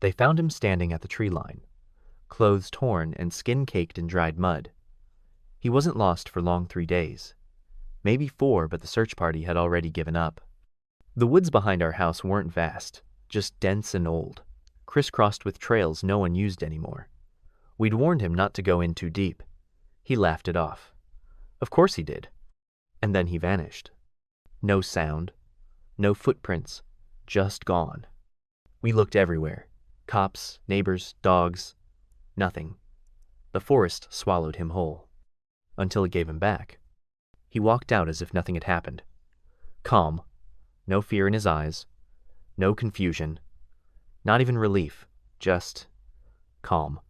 They found him standing at the tree line, clothes torn and skin caked in dried mud. He wasn't lost for long 3 days. Maybe 4, but the search party had already given up. The woods behind our house weren't vast, just dense and old, crisscrossed with trails no one used anymore. We'd warned him not to go in too deep. He laughed it off. Of course he did. And then he vanished. No sound, no footprints, just gone. We looked everywhere. Cops, neighbors, dogs. Nothing. The forest swallowed him whole. Until it gave him back. He walked out as if nothing had happened. Calm. No fear in his eyes. No confusion. Not even relief. Just calm.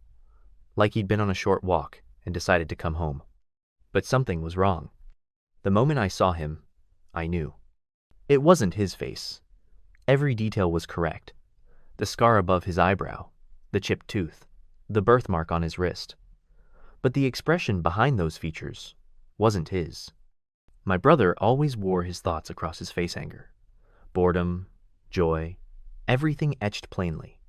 Like he'd been on a short walk and decided to come home. But something was wrong. The moment I saw him, I knew. It wasn't his face. Every detail was correct. The scar above his eyebrow, the chipped tooth, the birthmark on his wrist. But the expression behind those features wasn't his. My brother always wore his thoughts across his face anger. Boredom, joy, everything etched plainly.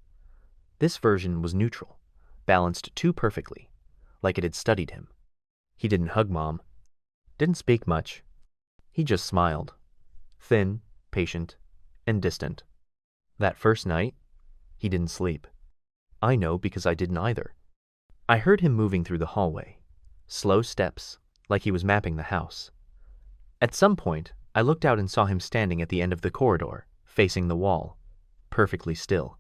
This version was neutral, balanced too perfectly, like it had studied him. He didn't hug Mom, didn't speak much. He just smiled, thin, patient, and distant. That first night, he didn't sleep. I know because I didn't either. I heard him moving through the hallway, slow steps, like he was mapping the house. At some point, I looked out and saw him standing at the end of the corridor, facing the wall, perfectly still.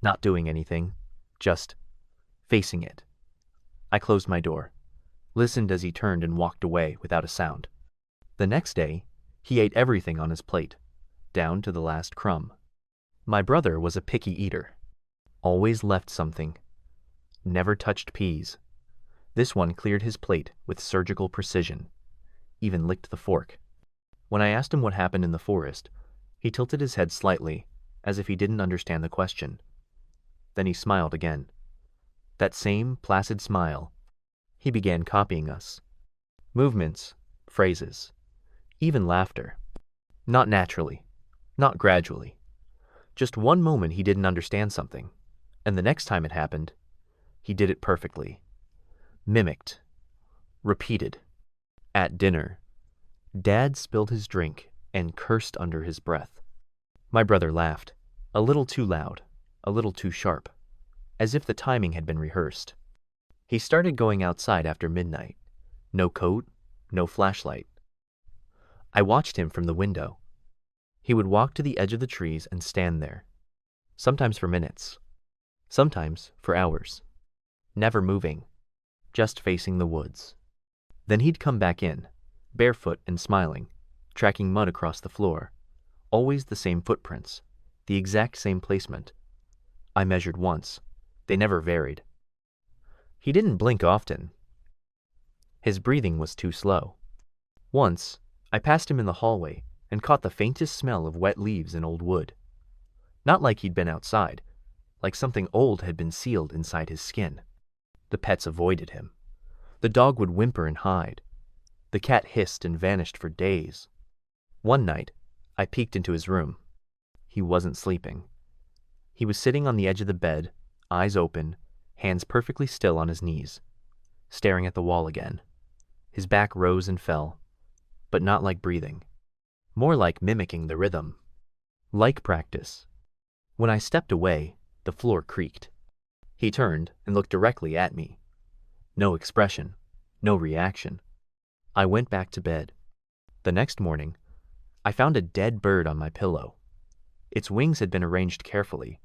Not doing anything, just facing it. I closed my door, listened as he turned and walked away without a sound. The next day, he ate everything on his plate, down to the last crumb. My brother was a picky eater. Always left something. Never touched peas. This one cleared his plate with surgical precision. Even licked the fork. When I asked him what happened in the forest, he tilted his head slightly, as if he didn't understand the question. Then he smiled again. That same placid smile. He began copying us. Movements, phrases, even laughter. Not naturally, not gradually. Just one moment he didn't understand something, and the next time it happened, he did it perfectly. Mimicked. Repeated. At dinner, Dad spilled his drink and cursed under his breath. My brother laughed, a little too loud, a little too sharp, as if the timing had been rehearsed. He started going outside after midnight. No coat, no flashlight. I watched him from the window. He would walk to the edge of the trees and stand there, sometimes for minutes, sometimes for hours, never moving, just facing the woods. Then he'd come back in, barefoot and smiling, tracking mud across the floor, always the same footprints, the exact same placement. I measured once. They never varied. He didn't blink often. His breathing was too slow. Once, I passed him in the hallway and caught the faintest smell of wet leaves and old wood. Not like he'd been outside, like something old had been sealed inside his skin. The pets avoided him. The dog would whimper and hide. The cat hissed and vanished for days. One night, I peeked into his room. He wasn't sleeping. He was sitting on the edge of the bed, eyes open, hands perfectly still on his knees, staring at the wall again. His back rose and fell, but not like breathing. More like mimicking the rhythm. Like practice. When I stepped away, the floor creaked. He turned and looked directly at me. No expression, no reaction. I went back to bed. The next morning, I found a dead bird on my pillow. Its wings had been arranged carefully,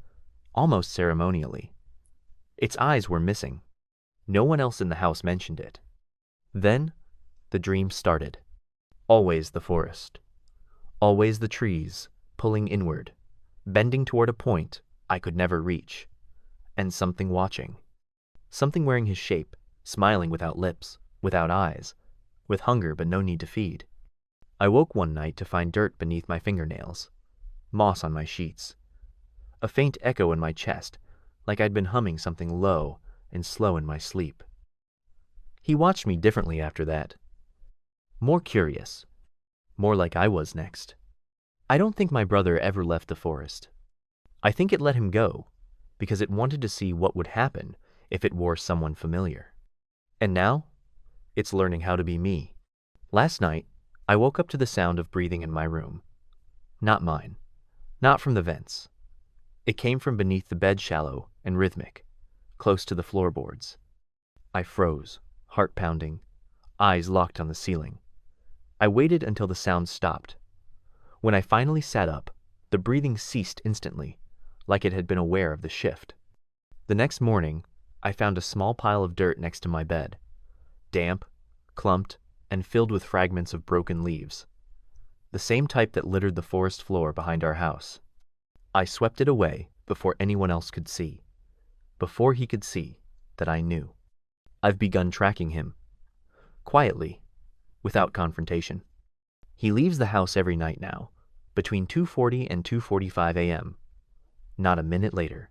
almost ceremonially. Its eyes were missing. No one else in the house mentioned it. Then, the dream started. Always the forest. Always the trees, pulling inward, bending toward a point I could never reach. And something watching. Something wearing his shape, smiling without lips, without eyes, with hunger but no need to feed. I woke one night to find dirt beneath my fingernails, moss on my sheets, a faint echo in my chest, like I'd been humming something low and slow in my sleep. He watched me differently after that. More curious, more like I was next. I don't think my brother ever left the forest. I think it let him go, because it wanted to see what would happen if it wore someone familiar. And now, it's learning how to be me. Last night, I woke up to the sound of breathing in my room. Not mine. Not from the vents. It came from beneath the bed, shallow and rhythmic, close to the floorboards. I froze, heart pounding, eyes locked on the ceiling. I waited until the sound stopped. When I finally sat up, the breathing ceased instantly, like it had been aware of the shift. The next morning, I found a small pile of dirt next to my bed, damp, clumped, and filled with fragments of broken leaves, the same type that littered the forest floor behind our house. I swept it away before anyone else could see, before he could see that I knew. I've begun tracking him, quietly, without confrontation. He leaves the house every night now, between 2:40 and 2:45 a.m. Not a minute later.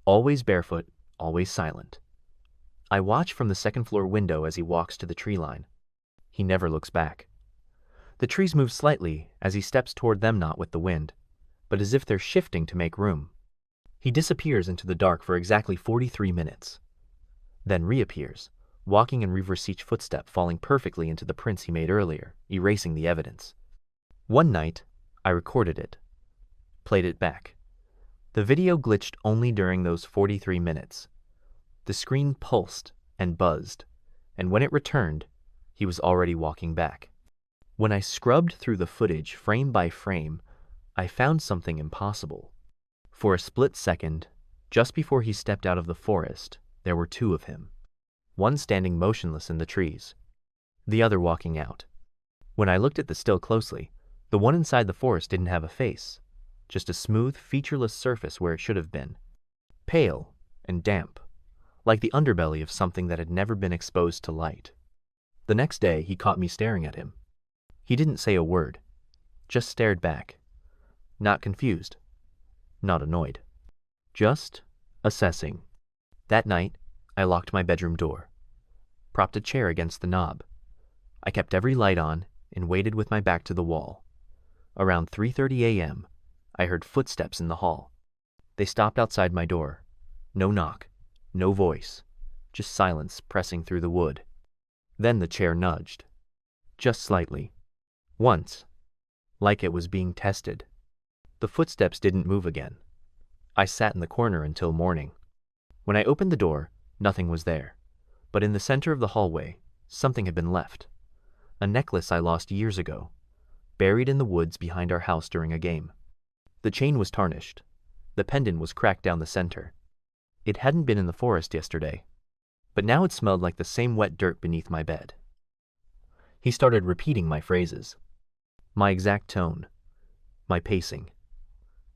Always barefoot, always silent. I watch from the second-floor window as he walks to the tree line. He never looks back. The trees move slightly as he steps toward them, not with the wind, but as if they're shifting to make room. He disappears into the dark for exactly 43 minutes, then reappears, walking in reverse, each footstep falling perfectly into the prints he made earlier, erasing the evidence. One night, I recorded it, played it back. The video glitched only during those 43 minutes. The screen pulsed and buzzed, and when it returned, he was already walking back. When I scrubbed through the footage frame by frame, I found something impossible. For a split second, just before he stepped out of the forest, there were two of him. One standing motionless in the trees, the other walking out. When I looked at the still closely, the one inside the forest didn't have a face, just a smooth, featureless surface where it should have been. Pale and damp, like the underbelly of something that had never been exposed to light. The next day, he caught me staring at him. He didn't say a word, just stared back. Not confused, not annoyed, just assessing. That night, I locked my bedroom door, propped a chair against the knob. I kept every light on and waited with my back to the wall. Around 3:30 a.m., I heard footsteps in the hall. They stopped outside my door. No knock, no voice, just silence pressing through the wood. Then the chair nudged, just slightly. Once, like it was being tested. The footsteps didn't move again. I sat in the corner until morning. When I opened the door, nothing was there. But in the center of the hallway, something had been left. A necklace I lost years ago, buried in the woods behind our house during a game. The chain was tarnished. The pendant was cracked down the center. It hadn't been in the forest yesterday, but now it smelled like the same wet dirt beneath my bed. He started repeating my phrases, my exact tone, my pacing.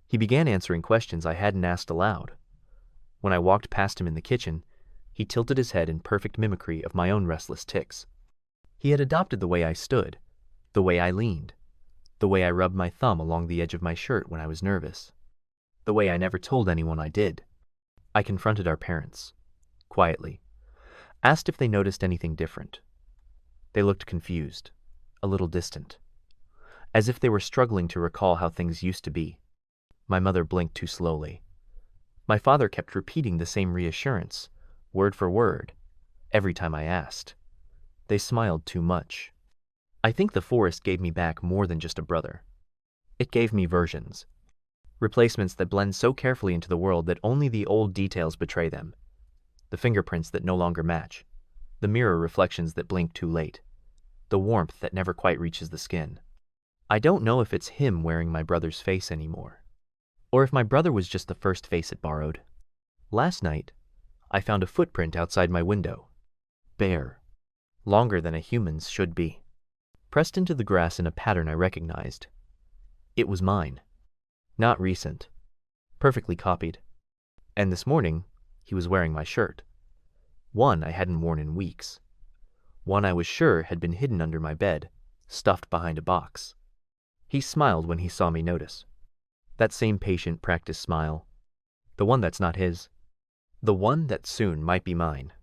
He began answering questions I hadn't asked aloud. When I walked past him in the kitchen, he tilted his head in perfect mimicry of my own restless tics. He had adopted the way I stood, the way I leaned, the way I rubbed my thumb along the edge of my shirt when I was nervous, the way I never told anyone I did. I confronted our parents, quietly, asked if they noticed anything different. They looked confused, a little distant, as if they were struggling to recall how things used to be. My mother blinked too slowly. My father kept repeating the same reassurance, word for word, every time I asked. They smiled too much. I think the forest gave me back more than just a brother. It gave me versions, replacements that blend so carefully into the world that only the old details betray them, the fingerprints that no longer match, the mirror reflections that blink too late, the warmth that never quite reaches the skin. I don't know if it's him wearing my brother's face anymore, or if my brother was just the first face it borrowed. Last night, I found a footprint outside my window, bare, longer than a human's should be, pressed into the grass in a pattern I recognized. It was mine. Not recent, perfectly copied. And this morning, he was wearing my shirt. One I hadn't worn in weeks. One I was sure had been hidden under my bed, stuffed behind a box. He smiled when he saw me notice. That same patient, practiced smile. The one that's not his. The one that soon might be mine.